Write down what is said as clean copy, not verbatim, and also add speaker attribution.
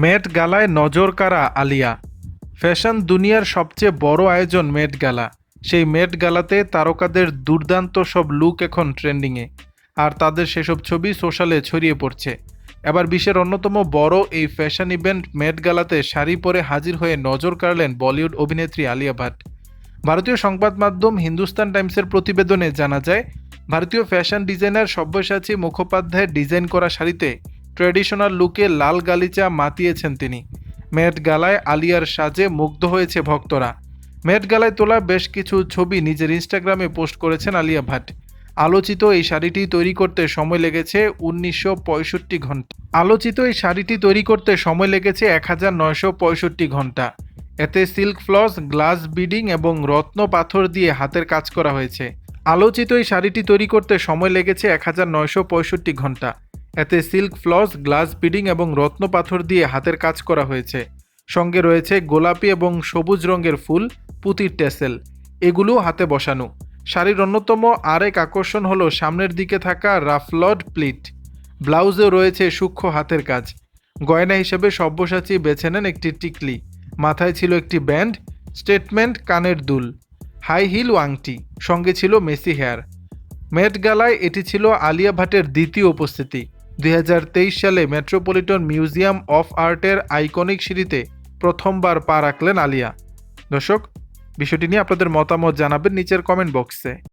Speaker 1: মেট গালায় নজর কাড়া আলিয়া। ফ্যাশন দুনিয়ার সবচেয়ে বড় আয়োজন মেট গালা। সেই মেট গালাতে তারকাদের দুর্দান্ত সব লুক এখন ট্রেন্ডিংয়ে, আর তাদের সেসব ছবি সোশ্যালে ছড়িয়ে পড়ছে। এবার বিশ্বের অন্যতম বড় এই ফ্যাশন ইভেন্ট মেট গালাতে শাড়ি পরে হাজির হয়ে নজর কাড়লেন বলিউড অভিনেত্রী আলিয়া ভাট। ভারতীয় সংবাদ মাধ্যম হিন্দুস্তান টাইমসের প্রতিবেদনে জানা যায়, ভারতীয় ফ্যাশন ডিজাইনার সব্যসাচী মুখোপাধ্যায়ের ডিজাইন করা শাড়িতে ট্র্যাডিশনাল লুকে লাল গালিচা মাতিয়েছেন তিনি। মেট গালায় আলিয়ার সাজে মুগ্ধ হয়েছে ভক্তরা। মেট গালায় তোলা বেশ কিছু ছবি নিজের ইনস্টাগ্রামে পোস্ট করেছেন আলিয়া ভাট। আলোচিত এই শাড়িটি তৈরি করতে সময় লেগেছে 1965 ঘন্টা। আলোচিত এই শাড়িটি তৈরি করতে সময় লেগেছে 1965 ঘন্টা। এতে সিল্ক ফ্লস, গ্লাস বিডিং এবং রত্ন পাথর দিয়ে হাতের কাজ করা হয়েছে। আলোচিত এই শাড়িটি তৈরি করতে সময় লেগেছে 1965 ঘন্টা। এতে সিল্ক ফ্লস, গ্লাস বিডিং এবং রত্ন পাথর দিয়ে হাতের কাজ করা হয়েছে। সঙ্গে রয়েছে গোলাপি এবং সবুজ রঙের ফুল, পুঁতির টেসেল, এগুলো হাতে বসানো। শাড়ির অন্যতম আরেক আকর্ষণ হলো সামনের দিকে থাকা রাফলড প্লিট। ব্লাউজেও রয়েছে সূক্ষ্ম হাতের কাজ। গয়না হিসেবে সব্যসাচী বেছে নেন একটি টিকলি। মাথায় ছিল একটি ব্যান্ড, স্টেটমেন্ট কানের দুল, হাই হিল আংটি, সঙ্গে ছিল মেসি হেয়ার। মেট গালায় এটি ছিল আলিয়া ভাটের দ্বিতীয় উপস্থিতি। 2023 সালে মেট্রোপলিটন মিউজিয়াম অফ আর্টের আইকনিক সিঁড়িতে প্রথমবার পা রাখলেন আলিয়া। দর্শক, বিষয়টি নিয়ে আপনাদের মতামত জানাবেন নিচের কমেন্ট বক্সে।